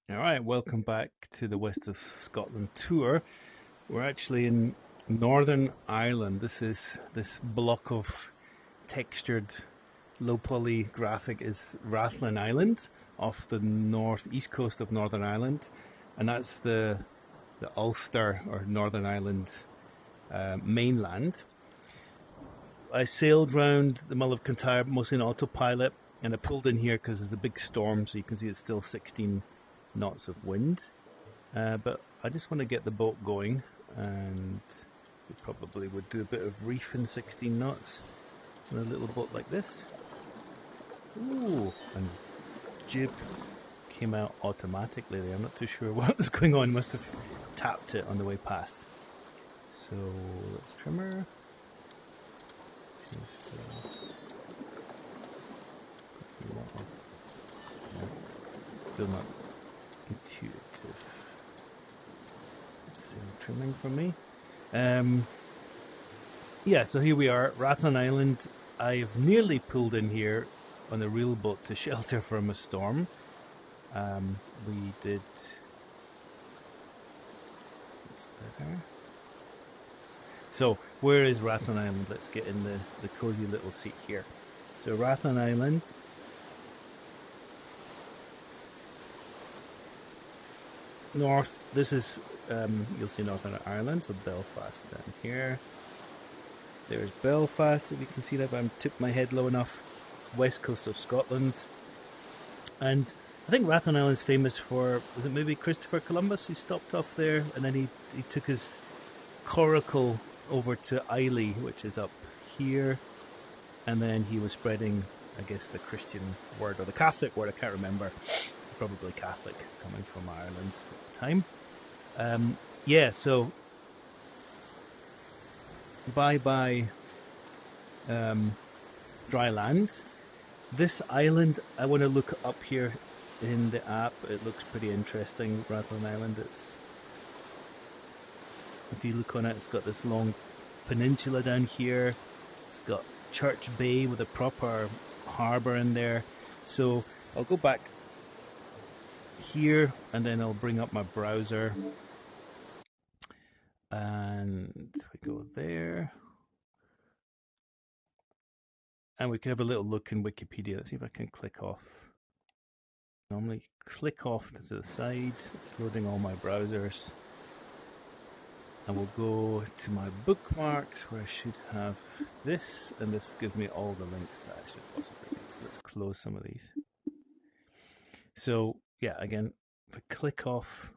All right, welcome back to the West of Scotland tour. We're actually in Northern Ireland. This is this block of textured low poly graphic is Rathlin Island off the northeast coast of Northern Ireland, and that's the Ulster or Northern Ireland mainland. I sailed round the Mull of Kintyre mostly on autopilot, and I pulled in here because there's a big storm, so you can see it's still 16 knots of wind. But I just want to get the boat going, and we probably would do a bit of reef in 16 knots on a little boat like this. Ooh, and jib came out automatically there. I'm not too sure what was going on. Must have tapped it on the way past. So let's trimmer. Just, still not intuitive. Let's see, trimming for me. Yeah, so here we are, Rathlin Island. I've nearly pulled in here on a real boat to shelter from a storm. We did. That's better. So, where is Rathlin Island? Let's get in the cozy little seat here. So, Rathlin Island. North, this is, you'll see Northern Ireland, so Belfast down here. There's Belfast, if you can see that, but I'm tipped my head low enough. West coast of Scotland. And I think Rathlin Island is famous for, was it maybe Christopher Columbus? He stopped off there and then he took his coracle over to Islay, which is up here. And then he was spreading, I guess, the Christian word or the Catholic word, I can't remember. Probably Catholic, coming from Ireland at the time. Yeah, so bye dry land. This island, I want to look up here in the app. It looks pretty interesting. Rathlin Island. It's, if you look on it, it's got this long peninsula down here. It's got Church Bay with a proper harbour in there. So I'll go back here and then I'll bring up my browser. And we go there. And we can have a little look in Wikipedia. Let's see if I can click off. Normally click off to the side. It's loading all my browsers. And we'll go to my bookmarks where I should have this. And this gives me all the links that I should possibly need. So let's close some of these. So yeah, again, if I click off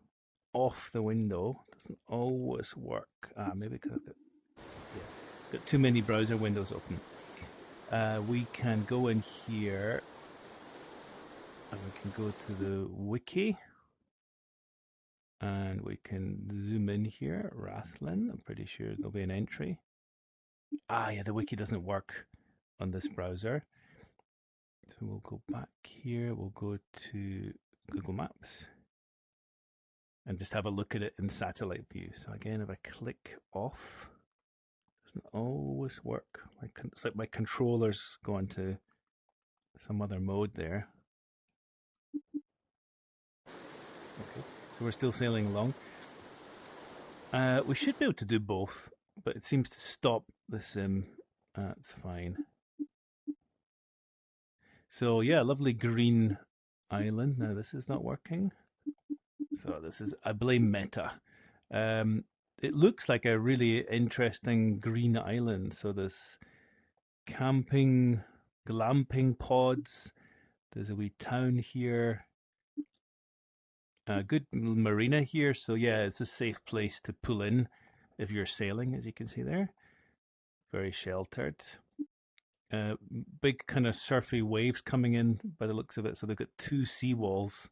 the window, it doesn't always work. Maybe because I've got too many browser windows open. We can go in here and we can go to the wiki and we can zoom in here. Rathlin, I'm pretty sure there'll be an entry. Yeah, the wiki doesn't work on this browser. So we'll go back here, we'll go to Google Maps and just have a look at it in satellite view. So again, if I click off, it doesn't always work. It's like my controller's going to some other mode there. Okay, so we're still sailing along. We should be able to do both, but it seems to stop the sim. That's fine. So yeah, lovely green island. Now this is not working. So this is, I blame Meta. It looks like a really interesting green island. So there's camping, glamping pods. There's a wee town here. A good marina here. So yeah, it's a safe place to pull in if you're sailing, as you can see there. Very sheltered. Big kind of surfy waves coming in by the looks of it. So they've got two seawalls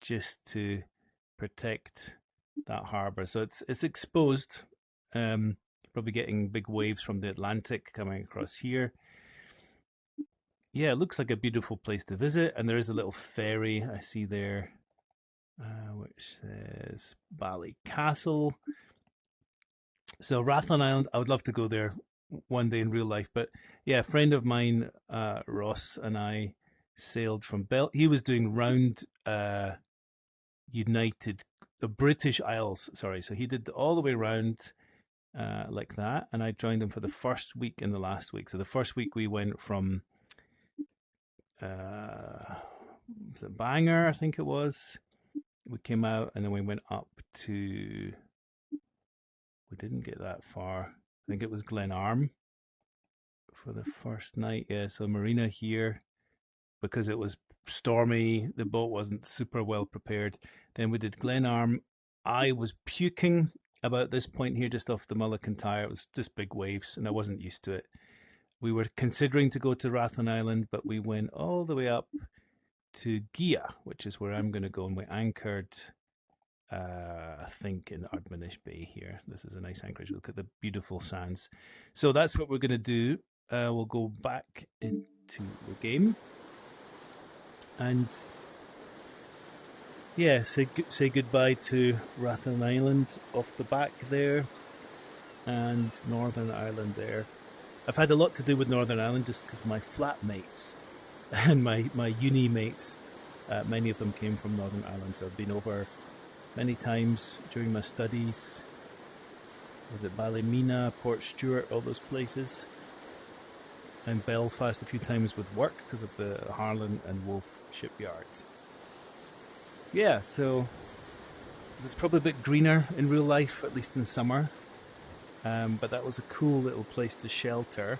just to protect that harbour. So it's exposed. Probably getting big waves from the Atlantic coming across here. Yeah, it looks like a beautiful place to visit. And there is a little ferry I see there, which says Bally Castle. So Rathlin Island, I would love to go there one day in real life. But yeah, a friend of mine, Ross, and I sailed from he was doing round United, the British Isles. Sorry, so he did all the way around like that, and I joined him for the first week and the last week. So the first week we went from was it Bangor, I think it was. We came out and then we went up to. We didn't get that far. I think it was Glenarm for the first night. Yeah, so marina here, because it was stormy, the boat wasn't super well prepared. Then we did Glenarm. I was puking about this point here, just off the Mull of Kintyre. It was just big waves, and I wasn't used to it. We were considering to go to Rathlin Island, but we went all the way up to Gigha, which is where I'm going to go, and we anchored. I think in Ardmanish Bay here. This is a nice anchorage. Look at the beautiful sands. So that's what we're going to do. We'll go back into the game. And yeah, say goodbye to Rathlin Island off the back there, and Northern Ireland there. I've had a lot to do with Northern Ireland just because my flatmates and my uni mates, many of them came from Northern Ireland, so I've been over many times during my studies. Was it Ballymena, Port Stewart, all those places, and Belfast a few times with work because of the Harlan and Wolf shipyard. Yeah, so it's probably a bit greener in real life, at least in summer. But that was a cool little place to shelter.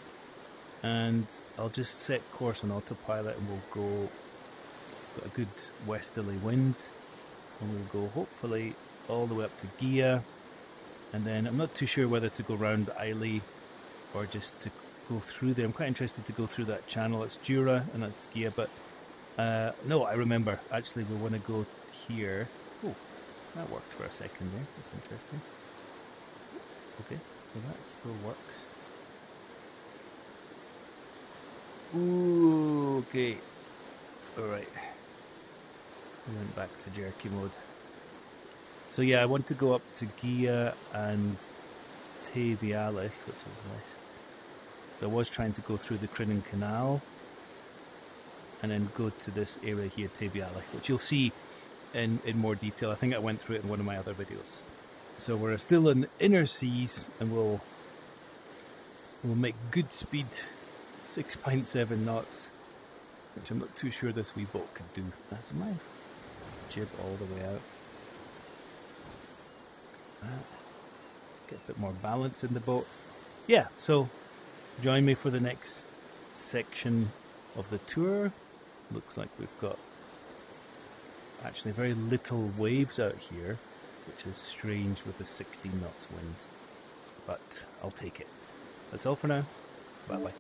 And I'll just set course on autopilot and we'll go. Got a good westerly wind. And we'll go hopefully all the way up to Gigha. And then I'm not too sure whether to go round Islay or just to go through there. I'm quite interested to go through that channel. It's Jura and that's Gigha, but no, I remember. Actually, we want to go here. Oh, that worked for a second there. That's interesting. Okay, so that still works. Ooh, okay. Alright. We went back to jerky mode. So yeah, I want to go up to Gigha and Tavialich, which is west. So I was trying to go through the Crinan Canal and then go to this area here, Tavialich, which you'll see in more detail. I think I went through it in one of my other videos. So we're still in inner seas, and we'll make good speed, 6.7 knots, which I'm not too sure this wee boat could do. That's my jib all the way out. Get a bit more balance in the boat. Yeah, so join me for the next section of the tour. Looks like we've got actually very little waves out here, which is strange with the 16 knots wind, but I'll take it. That's all for now. Bye bye.